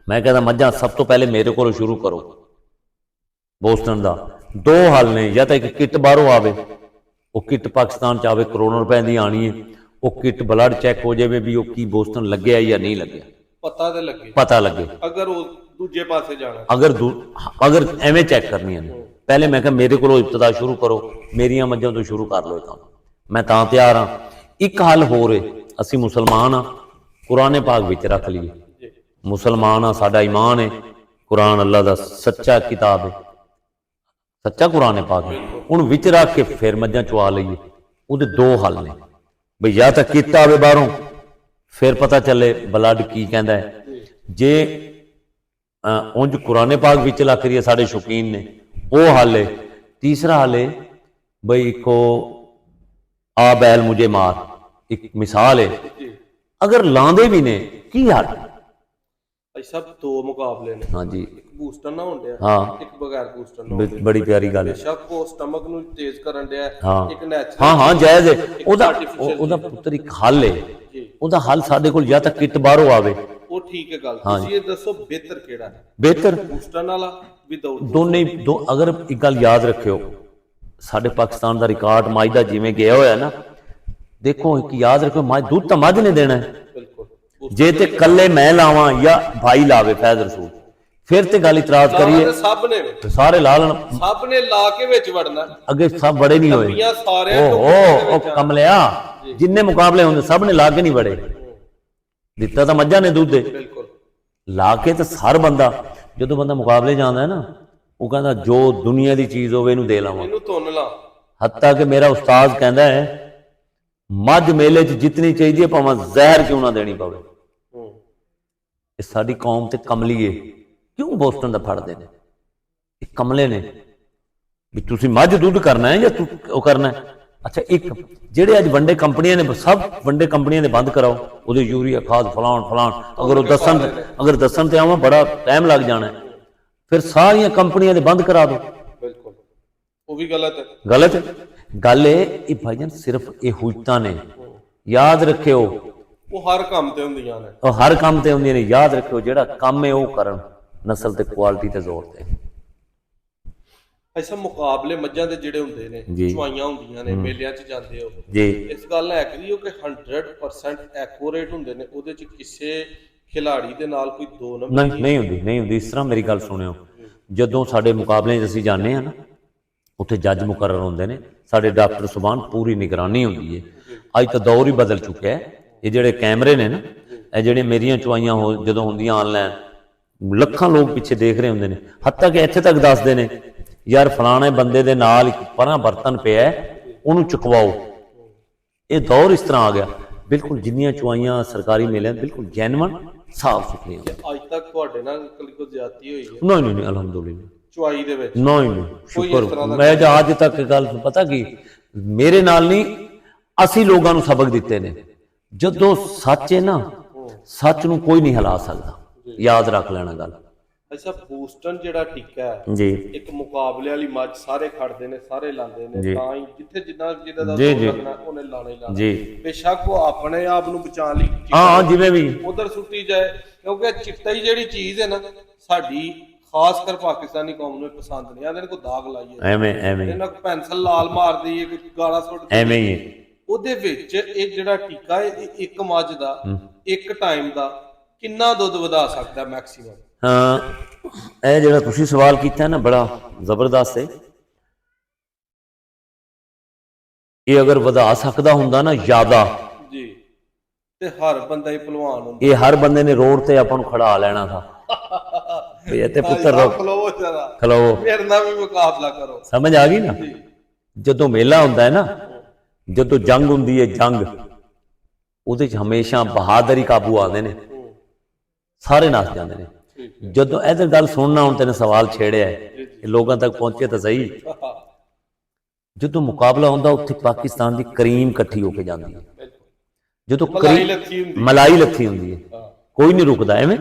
ਮੈਂ ਕਹਿੰਦਾ ਮੱਝਾਂ ਸਭ ਤੋਂ ਪਹਿਲੇ ਮੇਰੇ ਕੋਲੋਂ ਸ਼ੁਰੂ ਕਰੋ। ਬੋਸਟਨ ਦਾ 2 ਹੱਲ ਨੇ, ਜਾਂ ਤਾਂ ਇੱਕ ਕਿੱਟ ਬਾਹਰੋਂ ਆਵੇ, ਉਹ ਕਿੱਟ ਪਾਕਿਸਤਾਨ ਚ ਆਵੇ, ਕਰੋੜਾਂ ਰੁਪਏ ਦੀ ਆਣੀ ਹੈ। ਉਹ ਕਿੱਟ ਬਲੱਡ ਚੈੱਕ ਹੋ ਜਾਵੇ ਵੀ ਉਹ ਕੀ ਬੋਸਟਨ ਲੱਗਿਆ ਜਾਂ ਨਹੀਂ ਲੱਗਿਆ, ਪਤਾ ਲੱਗੇ। ਅਗਰ ਉਹ ਦੂਜੇ ਪਾਸੇ ਜਾਣਾ, ਅਗਰ ਐਵੇਂ ਚੈੱਕ ਕਰਨੀਆਂ ਨੇ, ਪਹਿਲੇ ਮੈਂ ਕਿਹਾ ਮੇਰੇ ਕੋਲੋਂ ਇਬਤਦਾ ਸ਼ੁਰੂ ਕਰੋ, ਮੇਰੀਆਂ ਮੱਝਾਂ ਤੋਂ ਸ਼ੁਰੂ ਕਰ ਲਓ ਇਹ ਕੰਮ। ਮੈਂ ਤਾਂ ਤਿਆਰ ਹਾਂ। ਇੱਕ ਹੱਲ ਹੋਰ ਹੈ, ਅਸੀਂ ਮੁਸਲਮਾਨ ਹਾਂ, ਕੁਰਾਨ ਪਾਕ ਵਿੱਚ ਰੱਖ ਲਈਏ। ਮੁਸਲਮਾਨ ਹਾਂ, ਸਾਡਾ ਈਮਾਨ ਹੈ, ਕੁਰਾਨ ਅੱਲਾ ਦਾ ਸੱਚਾ ਕਿਤਾਬ ਹੈ, ਸੱਚਾ ਕੁਰਾਨ ਪਾਕ ਹੈ, ਉਹਨੂੰ ਵਿੱਚ ਰੱਖ ਕੇ ਫਿਰ ਮੱਝਾਂ ਚਵਾ ਲਈਏ। ਉਹਦੇ 2 ਹੱਲ ਨੇ ਬਈ, ਜਾਂ ਤਾਂ ਕੀਤਾ ਆਵੇ ਬਾਹਰੋਂ, ਫਿਰ ਪਤਾ ਚੱਲੇ ਬਲੱਡ ਕੀ ਕਹਿੰਦਾ ਹੈ। ਜੇ ਉਂਝ ਕੁਰਾਨ ਪਾਕ ਵਿੱਚ ਲੱਗ ਰਹੀ ਹੈ, ਸਾਡੇ ਸ਼ੌਕੀਨ ਨੇ, ਉਹ ਹੱਲ ਹੈ। ਤੀਸਰਾ ਹੱਲ ਹੈ ਬਈ, ਇੱਕੋ ਆ ਬੈਲ ਮੁਝੇ ਮਾਰ, ਇੱਕ ਮਿਸਾਲ ਹੈ। ਅਗਰ ਲਾਉਂਦੇ ਵੀ ਨੇ, ਕੀ ਹੱਲ? ਸਭ 2 ਮੁਕਾਬਲੇ ਨੇ। ਹਾਂਜੀ, ਇੱਕ ਬੂਸਟਰ ਨਾ ਹੁੰਦਿਆ, ਹਾਂ, ਇੱਕ ਬਗੈਰ ਬੂਸਟਰ ਨਾ। ਬੜੀ ਪਿਆਰੀ ਗੱਲ ਹੈ। ਬੇਸ਼ੱਕ ਉਹ ਸਟਮਕ ਨੂੰ ਤੇਜ਼ ਕਰਨ ਡਿਆ, ਇੱਕ ਨੈਚੁਰਲ, ਹਾਂ ਜਾਇਜ਼ ਹੈ। ਉਹਦਾ ਪੁੱਤਰ ਇੱਕ ਹੱਲ ਹੈ। ਉਹਦਾ ਹੱਲ ਸਾਡੇ ਕੋਲ ਜਾਂ ਤਾਂ ਕਿੱਟ ਬਾਹਰੋਂ ਆਵੇ, ਉਹ ਠੀਕ ਹੈ ਗੱਲ। ਤੁਸੀਂ ਇਹ ਦੱਸੋ ਬਿਹਤਰ ਕਿਹੜਾ ਹੈ? ਬਿਹਤਰ ਬੂਸਟਰ ਵਾਲਾ ਵਿਦਆਊਟ? ਦੋਨੇ। ਅਗਰ ਇੱਕ ਗੱਲ ਯਾਦ ਰੱਖਿਓ, ਸਾਡੇ ਪਾਕਿਸਤਾਨ ਦਾ ਰਿਕਾਰਡ ਮੱਝ ਦਾ ਜਿਵੇਂ ਗਿਆ ਹੋਇਆ ਨਾ, ਦੇਖੋ ਇੱਕ ਯਾਦ ਰੱਖੋ, ਮੱਝ ਦੁੱਧ ਤਾਂ ਮੱਝ ਨੇ ਦੇਣਾ ਹੈ। ਜੇ ਤੇ ਕੱਲੇ ਮੈਂ ਲਾਵਾਂ ਜਾਂ ਭਾਈ ਲਾਵੇ ਫੈਜ਼ ਰਸੂਲ, ਫਿਰ ਤੇ ਗੱਲ ਇਤਰਾਜ਼ ਕਰੀਏ, ਸਭ ਨੇ ਸਾਰੇ ਲਾ ਲੈਣ, ਸਭ ਨੇ ਲਾ ਕੇ ਵਿੱਚ ਵੜਨਾ। ਅੱਗੇ ਸਭ ਬੜੇ ਨਹੀਂ ਹੋਏ। ਉਹ ਕਮਲਿਆ, ਜਿੰਨੇ ਮੁਕਾਬਲੇ ਹੁੰਦੇ ਸਭ ਨੇ ਲਾ ਕੇ ਨਹੀਂ ਵੜੇ। ਦਿੱਤਾ ਤਾਂ ਮੱਝਾਂ ਨੇ ਦੁੱਧ ਦੇ, ਲਾ ਕੇ ਤਾਂ ਹਰ ਬੰਦਾ, ਜਦੋਂ ਬੰਦਾ ਮੁਕਾਬਲੇ ਜਾਂਦਾ ਹੈ ਨਾ, ਉਹ ਕਹਿੰਦਾ ਜੋ ਦੁਨੀਆ ਦੀ ਚੀਜ਼ ਹੋਵੇ ਇਹਨੂੰ ਦੇ ਲਾਵਾਂ, ਇਹਨੂੰ ਤੁੰਨ ਲਾ। ਹੱਤਾ ਕਿ ਮੇਰਾ ਉਸਤਾਦ ਕਹਿੰਦਾ ਹੈ, ਮੱਝ ਮੇਲੇ 'ਚ ਜਿਤਨੀ ਚਾਹੀਦੀ ਹੈ, ਭਾਵੇਂ ਜ਼ਹਿਰ ਕਿਉਂ ਨਾ ਦੇਣੀ ਪਵੇ। ਇਹ ਸਾਡੀ ਕੌਮ ਤੇ ਕਮਲੀਏ ਕਿਉਂ ਬੋਸਟਨ ਦਾ ਫੜਦੇ ਨੇ? ਇਹ ਕਮਲੇ ਨੇ ਵੀ ਤੁਸੀਂ ਮੱਝ ਦੁੱਧ ਕਰਨਾ ਹੈ ਜਾਂ ਤੂੰ ਉਹ ਕਰਨਾ ਹੈ। ਅੱਛਾ, ਇੱਕ ਜਿਹੜੇ ਅੱਜ ਵੰਡੇ ਕੰਪਨੀਆਂ ਨੇ, ਸਭ ਵੰਡੇ ਕੰਪਨੀਆਂ ਦੇ ਬੰਦ ਕਰਾਓ, ਉਹਦੇ ਯੂਰੀਆ ਖਾਦ ਫਲਾਣ, ਅਗਰ ਉਹ ਦੱਸਣ ਤੇ ਆਵਾਂ ਬੜਾ ਟਾਈਮ ਲੱਗ ਜਾਣਾ, ਫਿਰ ਸਾਰੀਆਂ ਕੰਪਨੀਆਂ ਦੇ ਬੰਦ ਕਰਾ ਦਿਓ। ਬਿਲਕੁਲ, ਉਹ ਵੀ ਗਲਤ ਹੈ। ਗਲਤ ਗੱਲ ਇਹ ਭਾਈਜਾਨ, ਸਿਰਫ ਇਹ ਹੁਜਤਾਂ ਨੇ, ਯਾਦ ਰੱਖਿਓ। ਉਹ ਹਰ ਕੰਮ ਤੇ ਹੁੰਦੀਆਂ ਨੇ, ਉਹ ਹਰ ਕੰਮ ਤੇ ਹੁੰਦੀਆਂ ਨੇ, ਯਾਦ ਰੱਖਿਓ। ਜਿਹੜਾ ਕੰਮ ਹੈ ਉਹ ਕਰਨ, ਨਸਲ ਤੇ ਕੁਆਲਿਟੀ ਤੇ ਜ਼ੋਰ ਤੇ। ਐਸਾ ਮੁਕਾਬਲੇ ਮੱਝਾਂ ਦੇ ਜਿਹੜੇ ਹੁੰਦੇ ਨੇ, ਚੁਆਈਆਂ ਹੁੰਦੀਆਂ ਨੇ, ਮੇਲਿਆਂ 'ਚ ਜਾਂਦੇ ਹੋ, ਇਸ ਗੱਲ ਨਾਲ ਐਗਰੀ ਹੋ ਕਿ 100% ਐਕੂਰੇਟ ਹੁੰਦੇ ਨੇ? ਉਹਦੇ 'ਚ ਕਿਸੇ ਖਿਲਾੜੀ ਦੇ ਨਾਲ ਕੋਈ ਦੋ ਨੰਬਰ ਨਹੀਂ ਹੁੰਦੀ ਇਸ ਤਰ੍ਹਾਂ। ਮੇਰੀ ਗੱਲ ਸੁਣਿਓ, ਜਦੋਂ ਸਾਡੇ ਮੁਕਾਬਲੇ 'ਚ ਅਸੀਂ ਜਾਂਦੇ ਹਾਂ ਨਾ, ਉੱਥੇ ਜੱਜ ਮੁਕਰਰ ਹੁੰਦੇ ਨੇ, ਸਾਡੇ ਡਾਕਟਰ ਸੁਬਾਨ, ਪੂਰੀ ਨਿਗਰਾਨੀ ਹੁੰਦੀ ਹੈ। ਅੱਜ ਤਾਂ ਦੌਰ ਹੀ ਬਦਲ ਚੁੱਕਿਆ ਹੈ। ਇਹ ਜਿਹੜੇ ਕੈਮਰੇ ਨੇ ਨਾ, ਇਹ ਜਿਹੜੇ ਮੇਰੀਆਂ ਚੁਆਈਆਂ ਜਦੋਂ ਹੁੰਦੀਆਂ ਆਨਲਾਈਨ, ਲੱਖਾਂ ਲੋਕ ਪਿੱਛੇ ਦੇਖ ਰਹੇ ਹੁੰਦੇ ਨੇ, ਹੱਤਾਂ ਕਿ ਇੱਥੇ ਤੱਕ ਦੱਸਦੇ ਨੇ ਯਾਰ ਫਲਾਣੇ ਬੰਦੇ ਦੇ ਨਾਲ ਇੱਕ ਪਰਾਂ ਬਰਤਨ ਪਿਆ, ਉਹਨੂੰ ਚੁਕਵਾਓ। ਇਹ ਦੌਰ ਇਸ ਤਰ੍ਹਾਂ ਆ ਗਿਆ। ਬਿਲਕੁਲ ਜਿੰਨੀਆਂ ਚੁਆਈਆਂ ਸਰਕਾਰੀ ਮੇਲੇ ਬਿਲਕੁਲ ਜੈਨੂਇਨ ਸਾਫ ਸੁਥਰੀਆਂ। ਅੱਜ ਤੱਕ ਤੁਹਾਡੇ ਨਾਲ ਕੋਈ ਜ਼ਿਆਦਤੀ ਹੋਈ ਹੈ? ਨਹੀਂ ਅਲਹਮਦੁਲਿਲਾ ਚੁਆਈ ਦੇ ਵਿੱਚ ਨਹੀਂ ਸ਼ੁਕਰ। ਮੈਂ ਤਾਂ ਅੱਜ ਤੱਕ ਗੱਲ ਪਤਾ ਕੀ, ਮੇਰੇ ਨਾਲ ਨਹੀਂ, ਅਸੀਂ ਲੋਕਾਂ ਨੂੰ ਸਬਕ ਦਿੱਤੇ ਨੇ। ਜਦੋਂ ਸੱਚ ਹੈ ਨਾ, ਸੱਚ ਨੂੰ ਕੋਈ ਨਹੀਂ ਹਿਲਾ ਸਕਦਾ, ਯਾਦ ਰੱਖ ਲੈਣਾ ਗੱਲ। ਅੱਛਾ, ਬੂਸਟਨ ਜਿਹੜਾ ਟੀਕਾ ਹੈ ਜੀ, ਇੱਕ ਮੁਕਾਬਲੇ ਵਾਲੀ ਮੱਝ, ਸਾਰੇ ਖੜਦੇ ਨੇ, ਸਾਰੇ ਲਾਉਂਦੇ ਨੇ, ਤਾਂ ਹੀ ਜਿੱਥੇ ਜਿਹਦਾ ਦਾ ਜੀ ਕਰਨਾ ਉਹਨੇ ਲਾਣਾ ਹੀ ਲਾਣਾ ਜੀ। ਬੇਸ਼ੱਕ ਉਹ ਆਪਣੇ ਆਪ ਨੂੰ ਬਚਾਉਣ ਲਈ ਹਾਂ ਜਿਵੇਂ ਵੀ ਉਧਰ ਸੁੱਟੀ ਜਾਏ, ਕਿਉਂਕਿ ਚਿੱਟਾ ਹੀ ਜਿਹੜੀ ਚੀਜ਼ ਹੈ ਨਾ, ਸਾਡੀ ਖਾਸ ਕਰ ਪਾਕਿਸਤਾਨੀ ਕੌਮ ਨੂੰ ਪਸੰਦ ਨਹੀਂ ਆਉਂਦੇ। ਕੋਈ ਦਾਗ ਲਾਈਏ, ਐਵੇਂ ਇਹਨਾਂ ਕੋ ਪੈਨਸਲ ਲਾਲ ਮਾਰ ਦਈਏ, ਕੋਈ ਗਾਲਾਂ ਸੁੱਟ ਐਵੇਂ ਹੀ ਹੈ। ਉਹਦੇ ਵਿੱਚ ਇਹ ਜਿਹੜਾ ਟੀਕਾ ਹੈ, ਇਹ ਇੱਕ ਮੱਝ ਦਾ ਇੱਕ ਟਾਈਮ ਦਾ ਕਿੰਨਾ ਦੁੱਧ ਵਧਾ ਸਕਦਾ ਮੈਕਸਿਮਮ? ਹਾਂ, ਇਹ ਜਿਹੜਾ ਤੁਸੀਂ ਸਵਾਲ ਕੀਤਾ ਨਾ, ਬੜਾ ਜ਼ਬਰਦਸਤ ਹੈ। ਇਹ ਅਗਰ ਵਧਾ ਸਕਦਾ ਹੁੰਦਾ ਨਾ ਜ਼ਿਆਦਾ ਜੀ, ਤੇ ਹਰ ਬੰਦਾ ਹੀ ਪਹਿਲਵਾਨ ਹੁੰਦਾ। ਇਹ ਹਰ ਬੰਦੇ ਨੇ ਰੋਡ ਤੇ ਆਪਾਂ ਨੂੰ ਖੜਾ ਲੈਣਾ ਥਾ ਵੀ ਇੱਥੇ ਪੁੱਤਰ ਖਲੋਵੋ ਜਰਾ, ਖਲੋ, ਮੇਰੇ ਨਾਲ ਵੀ ਮੁਕਾਬਲਾ ਕਰੋ। ਸਮਝ ਆ ਗਈ ਨਾ? ਜਦੋਂ ਮੇਲਾ ਹੁੰਦਾ ਹੈ ਨਾ, ਜਦੋਂ ਜੰਗ ਹੁੰਦੀ ਹੈ, ਜੰਗ, ਉਹਦੇ 'ਚ ਹਮੇਸ਼ਾ ਬਹਾਦਰੀ ਕਾਬੂ ਆਉਂਦੇ ਨੇ, ਸਾਰੇ ਨੱਸ ਜਾਂਦੇ ਨੇ। ਜਦੋਂ ਇਹਦੇ ਗੱਲ ਸੁਣਨਾ, ਹੁਣ ਤੈਨੂੰ ਸਵਾਲ ਛੇੜਿਆ ਹੈ, ਲੋਕਾਂ ਤੱਕ ਪਹੁੰਚੇ ਤਾਂ ਸਹੀ। ਜਦੋਂ ਮੁਕਾਬਲਾ ਹੁੰਦਾ, ਉੱਥੇ ਪਾਕਿਸਤਾਨ ਦੀ ਕਰੀਮ ਇਕੱਠੀ ਹੋ ਕੇ ਜਾਂਦੀ ਹੈ। ਜਦੋਂ ਮਲਾਈ ਲੱਥੀ ਹੁੰਦੀ ਹੈ, ਕੋਈ ਨਹੀਂ ਰੁਕਦਾ ਐਵੇਂ।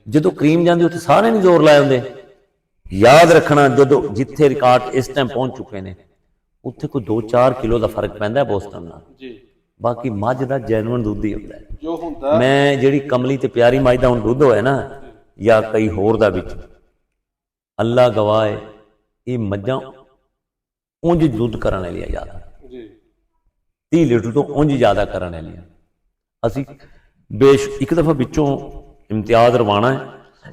ਜਦੋਂ ਕਰੀਮ ਜਾਂਦੀ, ਉੱਥੇ ਸਾਰੇ ਨਹੀਂ ਜ਼ੋਰ ਲਾਏ ਹੁੰਦੇ। ਯਾਦ ਰੱਖਣਾ, ਜਦੋਂ ਜਿੱਥੇ ਰਿਕਾਰਡ ਇਸ ਟਾਈਮ ਪਹੁੰਚ ਚੁੱਕੇ ਨੇ, ਉੱਥੇ ਕੋਈ 2-4 ਕਿਲੋ ਦਾ ਫਰਕ ਪੈਂਦਾ ਬੋਸਟਨ ਨਾਲ। ਬਾਕੀ ਮੱਝ ਦਾ ਜੈਨੂਇਨ ਦੁੱਧ ਹੀ ਹੁੰਦਾ ਹੈ ਜੋ ਹੁੰਦਾ। ਮੈਂ ਜਿਹੜੀ ਕਮਲੀ ਤੇ ਪਿਆਰੀ ਮੱਝ ਦਾ ਹੁਣ ਦੁੱਧ ਹੋਇਆ ਨਾ, ਜਾਂ ਕਈ ਹੋਰ ਦਾ ਵਿੱਚ, ਅੱਲਾ ਗਵਾਹ ਹੈ, ਇਹ ਮੱਝਾਂ ਉਂਝ ਦੁੱਧ ਕਰਨ ਵਾਲੀਆਂ ਜ਼ਿਆਦਾ, 30 ਲੀਟਰ ਤੋਂ ਉਂਝ ਜ਼ਿਆਦਾ ਕਰਨ ਵਾਲੀਆਂ। ਅਸੀਂ ਇੱਕ ਦਫਾ ਵਿੱਚੋਂ ਇਮਤਿਆਜ਼ ਰਵਾਨਾ ਹੈ,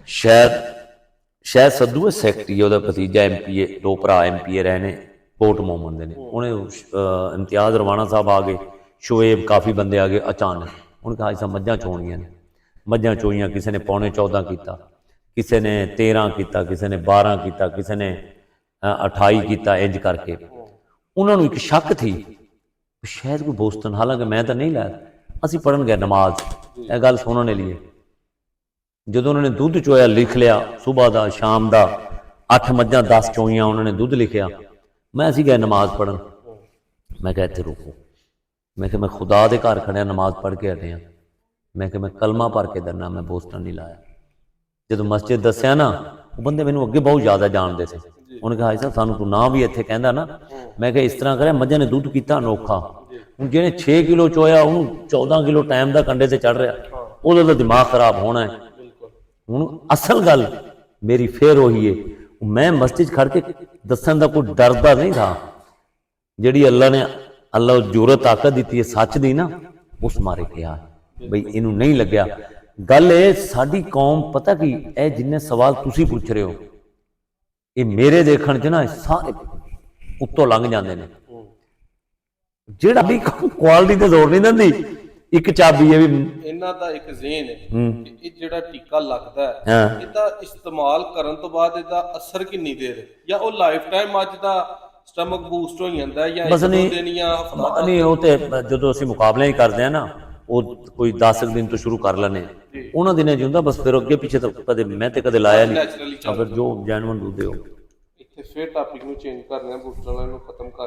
ਸ਼ਾਇਦ ਸੱਧੂ ਹੈ ਸੈਕਟਰੀ, ਉਹਦਾ ਭਤੀਜਾ ਐਮਪੀਏ, ਦੋ ਭਰਾ ਐਮਪੀਏ ਰਹੇ ਨੇ, ਕੋਟ ਮੋਮਨ ਦੇ ਨੇ। ਉਹਨੇ ਇਮਤਿਆਜ਼ ਰਵਾਨਾ ਸਾਹਿਬ ਆ ਗਏ, ਸ਼ੋਏਬ, ਕਾਫੀ ਬੰਦੇ ਆ ਗਏ ਅਚਾਨਕ। ਉਹਨੇ ਕਿਹਾ ਐਸਾ ਮੱਝਾਂ ਚੋਣੀਆਂ ਨੇ। ਮੱਝਾਂ ਚੋਈਆਂ, ਕਿਸੇ ਨੇ 14.25 ਕੀਤਾ, ਕਿਸੇ ਨੇ 13 ਕੀਤਾ, ਕਿਸੇ ਨੇ 12 ਕੀਤਾ, ਕਿਸੇ ਨੇ 28 ਕੀਤਾ। ਇੰਜ ਕਰਕੇ ਉਹਨਾਂ ਨੂੰ ਇੱਕ ਸ਼ੱਕ ਥੀ, ਸ਼ਾਇਦ ਕੋਈ ਬੋਸਟਨ, ਹਾਲਾਂਕਿ ਮੈਂ ਤਾਂ ਨਹੀਂ ਲਾਇਆ। ਅਸੀਂ ਪੜ੍ਹਨ ਗਏ ਨਮਾਜ਼, ਇਹ ਗੱਲ ਸੁਣਨ ਲਈ। ਜਦੋਂ ਉਹਨਾਂ ਨੇ ਦੁੱਧ ਚੋਇਆ, ਲਿਖ ਲਿਆ ਸਵੇਰ ਦਾ, ਸ਼ਾਮ ਦਾ, 8 ਮੱਝਾਂ 10 ਚੋਈਆਂ, ਉਹਨਾਂ ਨੇ ਦੁੱਧ ਲਿਖਿਆ। ਅਸੀਂ ਗਏ ਨਮਾਜ਼ ਪੜ੍ਹਨ। ਮੈਂ ਕਿਹਾ ਇੱਥੇ ਰੁਕੋ, ਮੈਂ ਕਿਹਾ ਮੈਂ ਖੁਦਾ ਦੇ ਘਰ ਖੜਿਆ, ਨਮਾਜ਼ ਪੜ੍ਹ ਕੇ ਹਟਿਆ। ਮੈਂ ਕਿਹਾ ਮੈਂ ਕਲਮਾ ਭਰ ਕੇ ਦਰਨਾ, ਮੈਂ ਬੋਸਟਨ ਨਹੀਂ ਲਾਇਆ। ਜਦੋਂ ਮਸਜਿਦ ਦੱਸਿਆ ਨਾ, ਉਹ ਬੰਦੇ ਮੈਨੂੰ ਅੱਗੇ ਬਹੁਤ ਜ਼ਿਆਦਾ ਜਾਣਦੇ ਸੀ। ਉਹਨੇ ਕਿਹਾ ਸਾਹਿਬ ਸਾਨੂੰ ਤੂੰ ਨਾ ਵੀ ਇੱਥੇ ਕਹਿੰਦਾ ਨਾ। ਮੈਂ ਕਿਹਾ ਇਸ ਤਰ੍ਹਾਂ ਕਰਿਆ, ਮੱਝਾਂ ਨੇ ਦੁੱਧ ਕੀਤਾ ਅਨੋਖਾ। ਹੁਣ ਜਿਹਨੇ 6 ਕਿਲੋ ਚੋਇਆ, ਉਹਨੂੰ 14 ਕਿਲੋ ਟਾਈਮ ਦਾ ਕੰਡੇ ਤੇ ਚੜ ਰਿਹਾ, ਉਹਦਾ ਤਾਂ ਦਿਮਾਗ ਖਰਾਬ ਹੋਣਾ ਹੈ। ਹੁਣ ਅਸਲ ਗੱਲ ਮੇਰੀ ਫੇਰ ਉਹੀ ਹੈ, ਮੈਂ ਮਸਜਿਦ ਖੜ ਕੇ ਦੱਸਣ ਦਾ ਕੋਈ ਡਰਦਾ ਨਹੀਂ ਥਾ। ਜਿਹੜੀ ਅੱਲਾ ਜੁਰਤ ਤਾਕਤ ਦਿੱਤੀ ਹੈ ਸੱਚ ਦੀ ਨਾ, ਉਸ ਮਾਰੇ ਕਿਹਾ ਬਈ ਇਹਨੂੰ ਨਹੀਂ ਲੱਗਿਆ। ਗੱਲ ਇਹ, ਸਾਡੀ ਕੌਮ ਪਤਾ ਕੀ, ਇਹ ਜਿੰਨੇ ਸਵਾਲ ਤੁਸੀਂ ਪੁੱਛ ਰਹੇ ਹੋ, ਇਹ ਮੇਰੇ ਦੇਖਣ 'ਚ ਨਾ ਸਾਰੇ ਉੱਤੋਂ ਲੰਘ ਜਾਂਦੇ ਨੇ। ਜਿਹੜਾ ਵੀ ਕੁਆਲਿਟੀ ਤੇ ਜ਼ੋਰ ਨਹੀਂ ਦਿੰਦੀ, ਇੱਕ ਚਾਬੀ ਹੈ ਵੀ ਇਹਨਾਂ ਦਾ ਇੱਕ ਜ਼ੇਨ ਹੈ ਕਿ ਇਹ ਜਿਹੜਾ ਟੀਕਾ ਲੱਗਦਾ ਹੈ, ਇਹਦਾ ਇਸਤੇਮਾਲ ਕਰਨ ਤੋਂ ਬਾਅਦ ਇਹਦਾ ਅਸਰ ਕਿੰਨੀ ਦੇਰ, ਜਾਂ ਉਹ ਲਾਈਫ ਟਾਈਮ ਅੱਜ ਦਾ ਸਟਮਕ ਬੂਸਟ ਹੋ ਜਾਂਦਾ, ਜਾਂ ਇੱਕ ਦੋ ਦਿਨ ਜਾਂ ਹਫ਼ਤਾ? ਨਹੀਂ, ਉਹ ਤੇ ਜਦੋਂ ਅਸੀਂ ਮੁਕਾਬਲੇ ਹੀ ਕਰਦੇ ਆ ਨਾ, ਉਹ ਕੋਈ 10 ਦਿਨ ਤੋਂ ਸ਼ੁਰੂ ਕਰ ਲੈਣੇ, ਉਹਨਾਂ ਦਿਨਾਂ 'ਚ ਹੁੰਦਾ। ਬਸ ਫਿਰ ਅੱਗੇ ਪਿੱਛੇ ਤਾਂ ਕਦੇ ਮੈਂ ਤੇ ਕਦੇ ਲਾਇਆ ਨਹੀਂ। ਅਗਰ ਜੋ ਜੈਨੂਇਨ ਦੁੱਧ ਦਿਓ। ਇੱਥੇ ਫਿਰ ਟਾਪਿਕ ਨੂੰ ਚੇਂਜ ਕਰਨਾ, ਬੂਸਟਰ ਵਾਲਿਆਂ ਨੂੰ ਖਤਮ ਕਰ